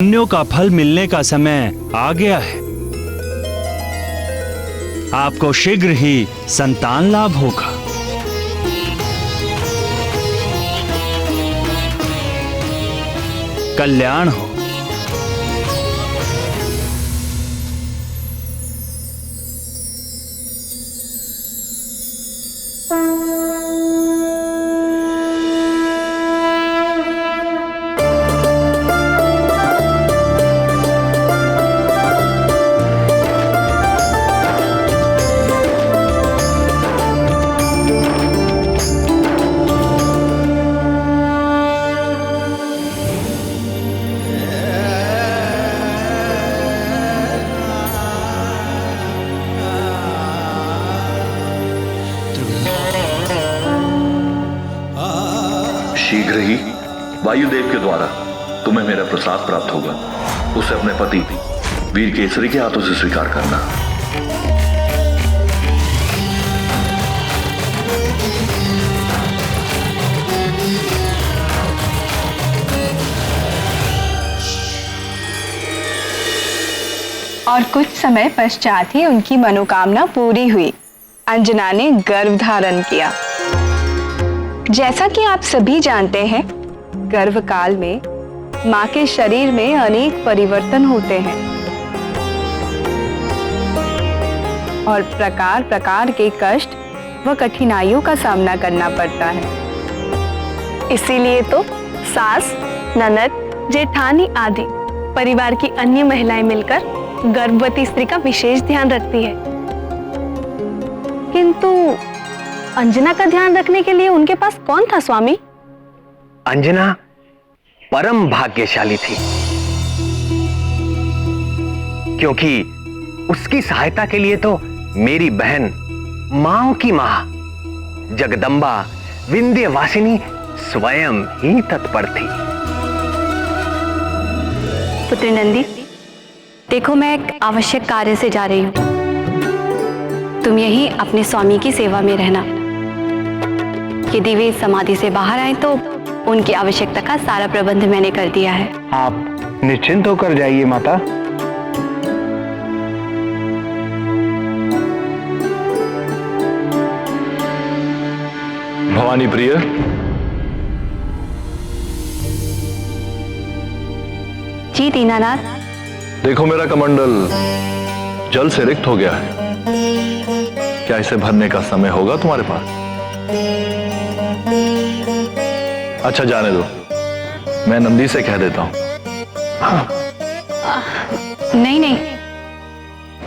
पुण्यों का फल मिलने का समय आ गया है। आपको शीघ्र ही संतान लाभ होगा। कल्याण हो। शीघ्र ही वायुदेव के द्वारा तुम्हें मेरा प्रसाद प्राप्त होगा। उसे अपने पति वीर केसरी के हाथों से स्वीकार करना। और कुछ समय पश्चात ही उनकी मनोकामना पूरी हुई। अंजना ने गर्भ धारण किया। जैसा कि आप सभी जानते हैं, गर्भकाल में मां के शरीर में अनेक परिवर्तन होते हैं और प्रकार प्रकार के कष्ट व कठिनाइयों का सामना करना पड़ता है। इसीलिए तो सास, ननद, जेठानी आदि परिवार की अन्य महिलाएं मिलकर गर्भवती स्त्री का विशेष ध्यान रखती है। किंतु अंजना का ध्यान रखने के लिए उनके पास कौन था स्वामी? अंजना परम भाग्यशाली थी, क्योंकि उसकी सहायता के लिए तो मेरी बहन, मां की मां जगदम्बा विंध्यवासिनी स्वयं ही तत्पर थी। पुत्री नंदी, देखो मैं एक आवश्यक कार्य से जा रही हूं। तुम यहीं अपने स्वामी की सेवा में रहना। यदि वे समाधि से बाहर आए तो उनकी आवश्यकता का सारा प्रबंध मैंने कर दिया है। आप निश्चिंत होकर जाइए माता। भवानी प्रिय, जी दीनानाथ। देखो मेरा कमंडल जल से रिक्त हो गया है। क्या इसे भरने का समय होगा तुम्हारे पास? अच्छा जाने दो, मैं नंदी से कह देता हूं। नहीं नहीं,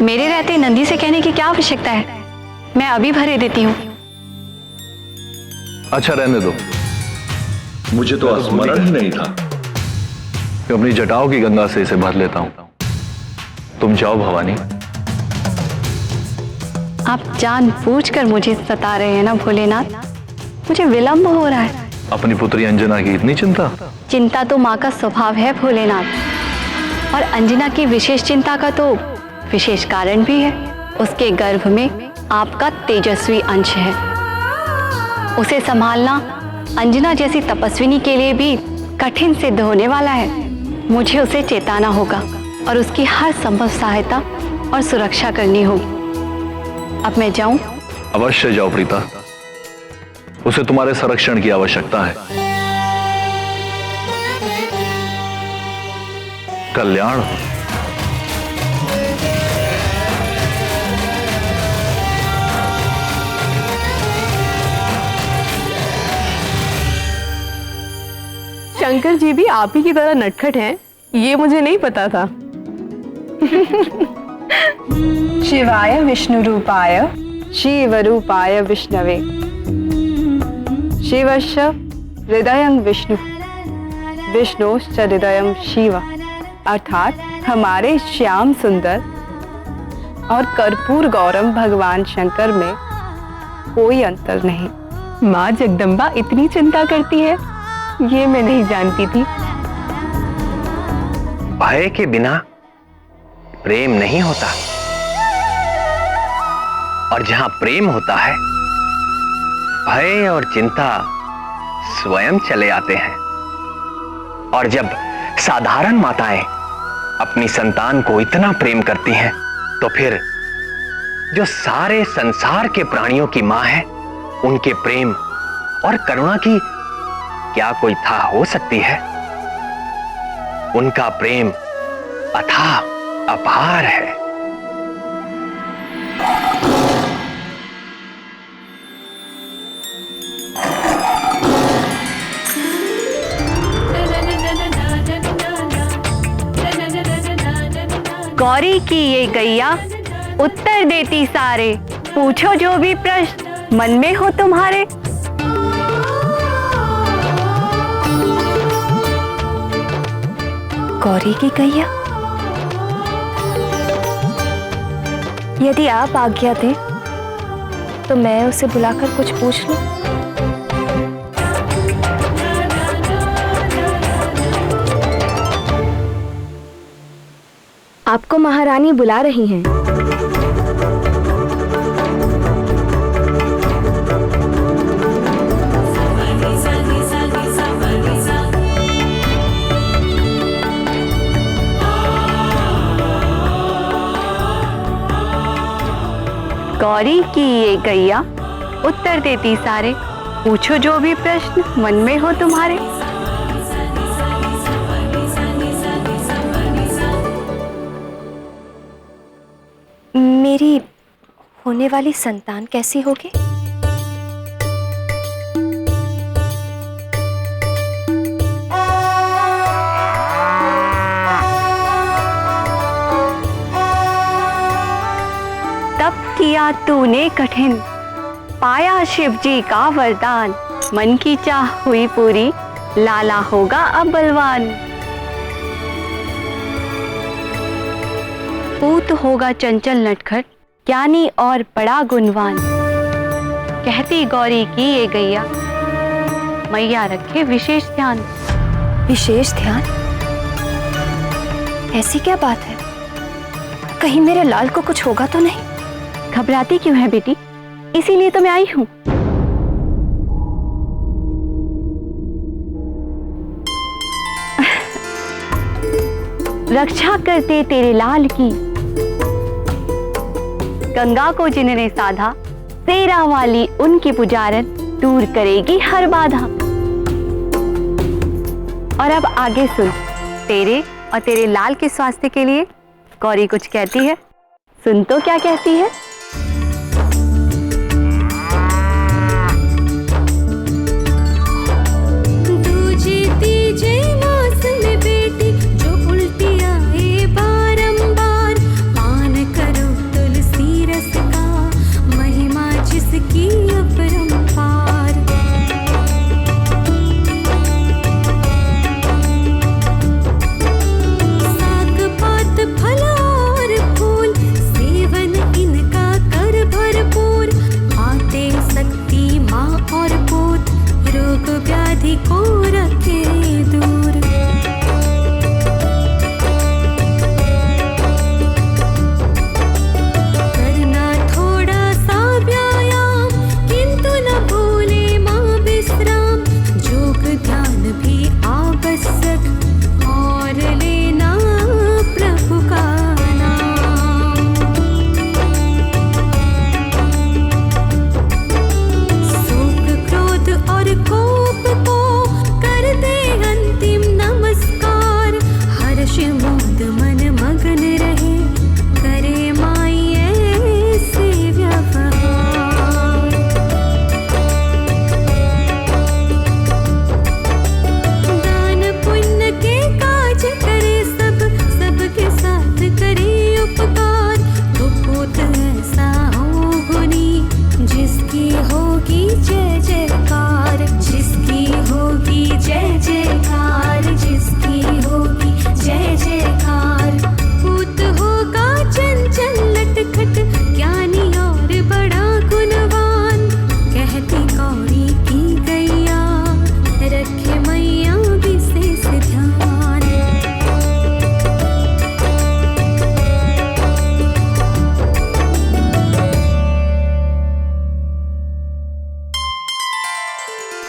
मेरे रहते नंदी से कहने की क्या आवश्यकता है? मैं अभी भरे देती हूँ। अच्छा रहने दो, मुझे तो स्मरण ही नहीं था कि अपनी जटाओं की गंगा से इसे भर लेता हूं। तुम जाओ भवानी। आप जानबूझकर मुझे सता रहे हैं ना भोलेनाथ? मुझे विलंब हो रहा है। अपनी पुत्री अंजना की इतनी चिंता? चिंता तो माँ का स्वभाव है भोलेनाथ, और अंजना की विशेष चिंता का तो विशेष कारण भी है। उसके गर्भ में आपका तेजस्वी अंश है। उसे संभालना अंजना जैसी तपस्विनी के लिए भी कठिन सिद्ध होने वाला है। मुझे उसे चेताना होगा और उसकी हर संभव सहायता और सुरक्षा करनी होगी। अब मैं जाऊं? अवश्य जाओ प्रीता, उसे तुम्हारे संरक्षण की आवश्यकता है। कल्याण हो। शंकर जी भी आप ही की तरह नटखट हैं, ये मुझे नहीं पता था। शिवाय विष्णु रूपाय शिव रूपाय विष्णवे शिवश्च हृदयं विष्णु विष्णुश्च हृदयं शिव। अर्थात हमारे श्याम सुंदर और कर्पूर गौरम भगवान शंकर में कोई अंतर नहीं। माँ जगदम्बा इतनी चिंता करती है, ये मैं नहीं जानती थी। भय के बिना प्रेम नहीं होता, और जहां प्रेम होता है भय और चिंता स्वयं चले आते हैं। और जब साधारण माताएं अपनी संतान को इतना प्रेम करती हैं, तो फिर जो सारे संसार के प्राणियों की मां है, उनके प्रेम और करुणा की क्या कोई था हो सकती है? उनका प्रेम अथाह अपार है। गौरी की ये गैया उत्तर देती सारे, पूछो जो भी प्रश्न मन में हो तुम्हारे। गौरी की गैया, यदि आप आज्ञा दें तो मैं उसे बुलाकर कुछ पूछ लूं। आपको महारानी बुला रही हैं। गौरी की ये गैया उत्तर देती सारे, पूछो जो भी प्रश्न मन में हो तुम्हारे। मेरी होने वाली संतान कैसी होगी? तप किया तूने कठिन, पाया शिव जी का वरदान, मन की चाह हुई पूरी, लाला होगा अब बलवान। पूत होगा चंचल नटखट, ज्ञानी और बड़ा गुणवान, कहती गौरी की ये गैया, मैया रखे विशेष ध्यान। विशेष ध्यान? ऐसी क्या बात है? कहीं मेरे लाल को कुछ होगा तो नहीं? घबराती क्यों है बेटी? इसीलिए तो मैं आई हूं। रक्षा करते तेरे लाल की, गंगा को जिन्होंने साधा, तेरा वाली उनकी पुजारन, दूर करेगी हर बाधा। और अब आगे सुन, तेरे और तेरे लाल के स्वास्थ्य के लिए गौरी कुछ कहती है। सुन तो क्या कहती है।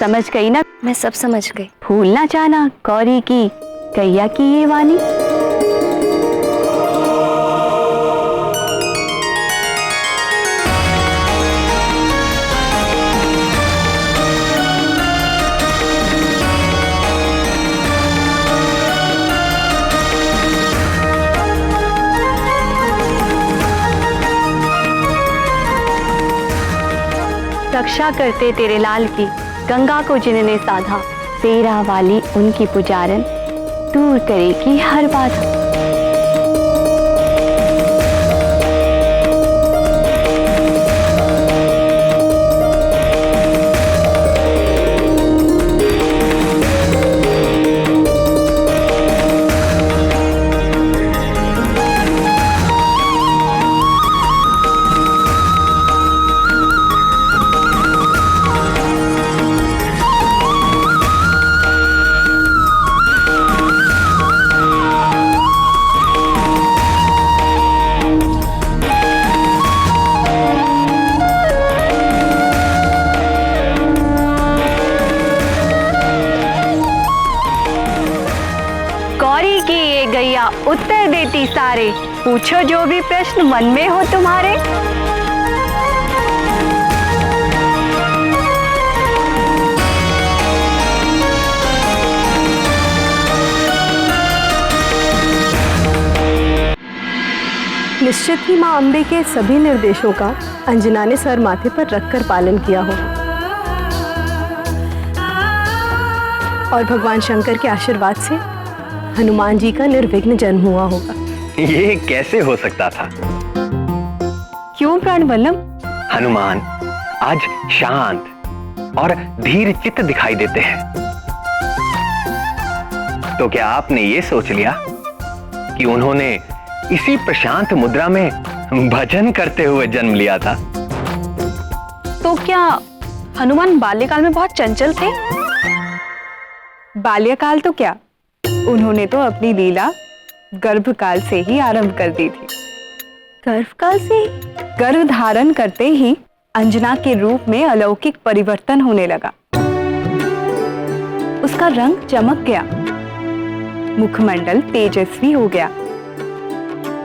समझ गई ना? मैं सब समझ गई। भूलना जाना गौरी की गैया की ये वाणी। रक्षा करते तेरे लाल की, गंगा को जिन्होंने साधा, तेरा वाली उनकी पुजारन, दूर करेगी हर बाधा। गौरी की ये गैया उत्तर देती सारे, पूछो जो भी प्रश्न मन में हो तुम्हारे। निश्चित ही माँ अम्बे के सभी निर्देशों का अंजना ने सर माथे पर रखकर पालन किया हो और भगवान शंकर के आशीर्वाद से हनुमान जी का निर्विघ्न जन्म हुआ होगा। ये कैसे हो सकता था? क्यों प्राण वल्लभ? हनुमान आज शांत और धीर चित्त दिखाई देते हैं, तो क्या आपने ये सोच लिया कि उन्होंने इसी प्रशांत मुद्रा में भजन करते हुए जन्म लिया था? तो क्या हनुमान बाल्यकाल में बहुत चंचल थे? बाल्यकाल तो क्या, उन्होंने तो अपनी लीला गर्भकाल से ही आरंभ कर दी थी। गर्भकाल से? गर्भ धारण करते ही अंजना के रूप में अलौकिक परिवर्तन होने लगा। उसका रंग चमक गया, मुखमंडल तेजस्वी हो गया,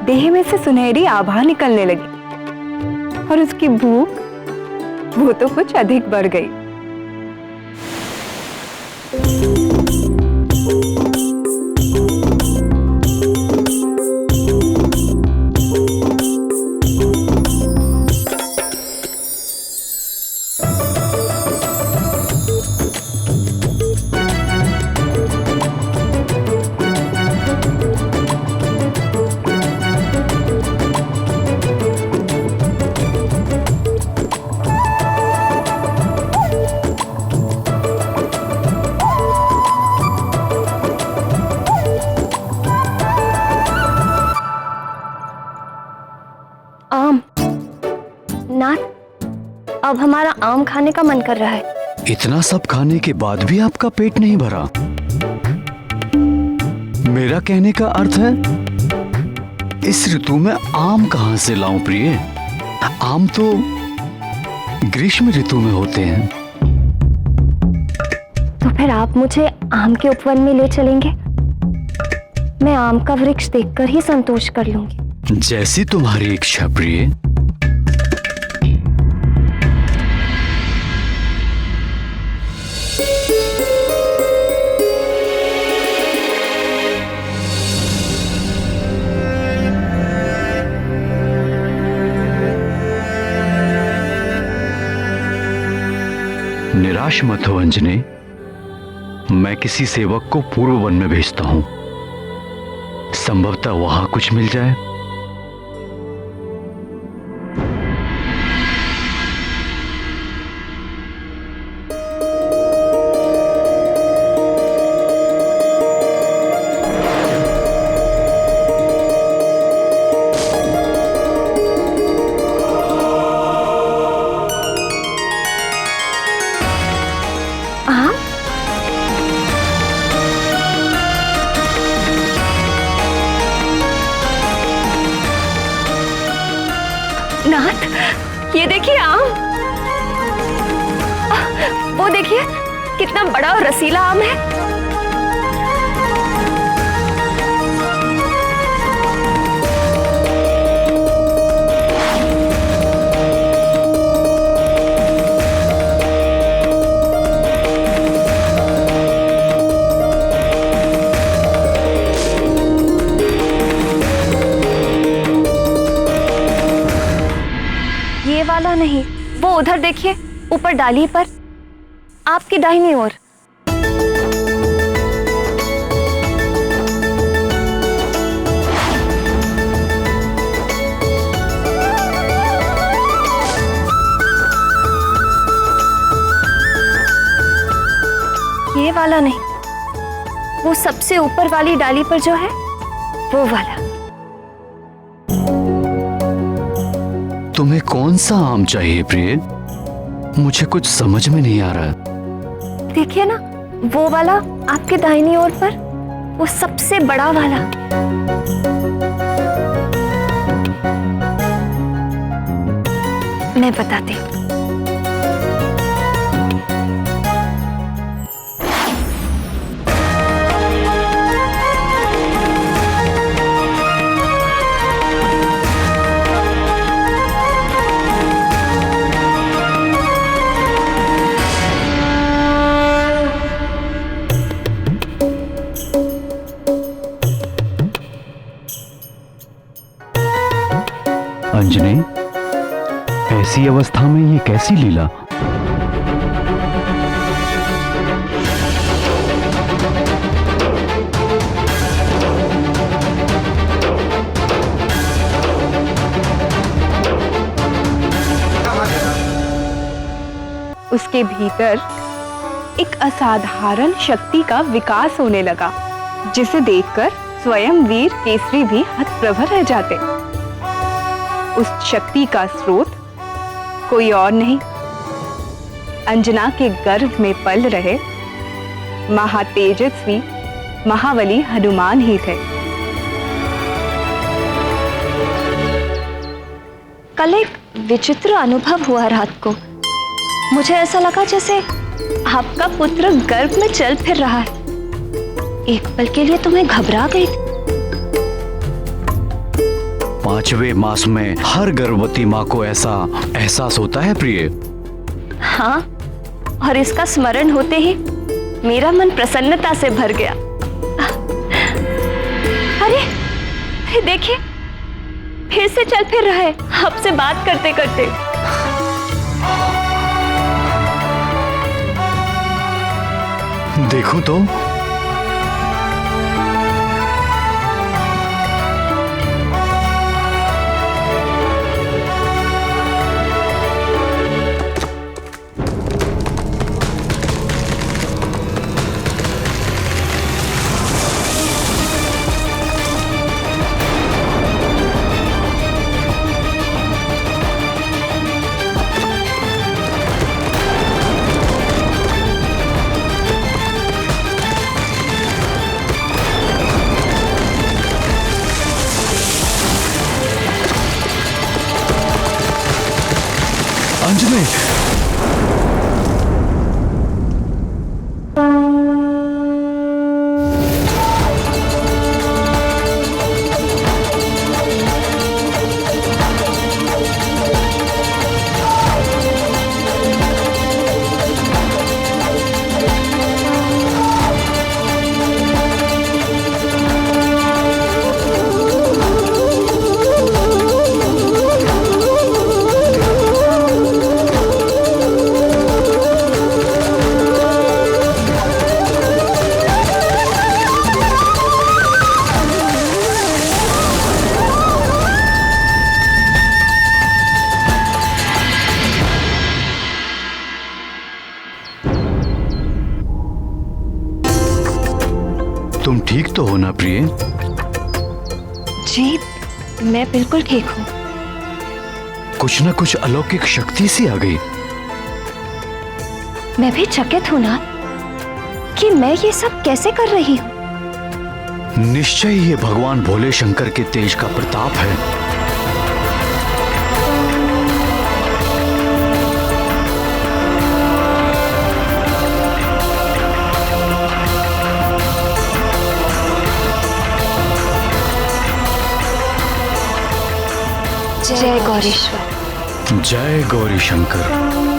देह में से सुनहरी आभा निकलने लगी और उसकी भूख वो तो कुछ अधिक बढ़ गई। आम नाथ, अब हमारा आम खाने का मन कर रहा है। इतना सब खाने के बाद भी आपका पेट नहीं भरा? मेरा कहने का अर्थ है, इस ऋतु में आम कहां से लाऊं प्रिय? आम तो ग्रीष्म ऋतु में होते हैं। तो फिर आप मुझे आम के उपवन में ले चलेंगे? मैं आम का वृक्ष देखकर ही संतोष कर लूंगी। जैसी तुम्हारी इच्छा प्रिय। निराश मत हो अंजनी, मैं किसी सेवक को पूर्व वन में भेजता हूं, संभवतः वहां कुछ मिल जाए। नाथ, ये देखिए आम। वो देखिए कितना बड़ा और रसीला आम है। ये वाला नहीं, वो उधर देखिए ऊपर डाली पर आपकी दाहिनी ओर। ये वाला नहीं, वो सबसे ऊपर वाली डाली पर जो है वो वाला। तुम्हें कौन सा आम चाहिए प्रिय? मुझे कुछ समझ में नहीं आ रहा। देखिए ना, वो वाला आपके दाहिनी ओर पर, वो सबसे बड़ा वाला। मैं बताती हूँ। अंजनी, ऐसी अवस्था में ये कैसी लीला? उसके भीतर एक असाधारण शक्ति का विकास होने लगा, जिसे देखकर स्वयं वीर केसरी भी हतप्रभ रह जाते। उस शक्ति का स्रोत कोई और नहीं, अंजना के गर्भ में पल रहे महातेजस्वी महाबली हनुमान ही थे। कल एक विचित्र अनुभव हुआ रात को। मुझे ऐसा लगा जैसे आपका पुत्र गर्भ में चल फिर रहा है। एक पल के लिए तो मैं घबरा गई थी। 5वें मास में हर गर्भवती माँ को ऐसा एहसास होता है प्रिय। हाँ, और इसका स्मरण होते ही मेरा मन प्रसन्नता से भर गया। अरे देखिए, फिर से चल फिर रहा है आपसे बात करते करते। देखो तो। अंजलि, तुम ठीक तो हो ना प्रिय? जी, मैं बिल्कुल ठीक हूँ। कुछ ना कुछ अलौकिक शक्ति सी आ गई। मैं भी चकित हूं ना कि मैं ये सब कैसे कर रही हूँ। निश्चय ये भगवान भोले शंकर के तेज का प्रताप है। जय गौरीश्वर। जय गौरी शंकर।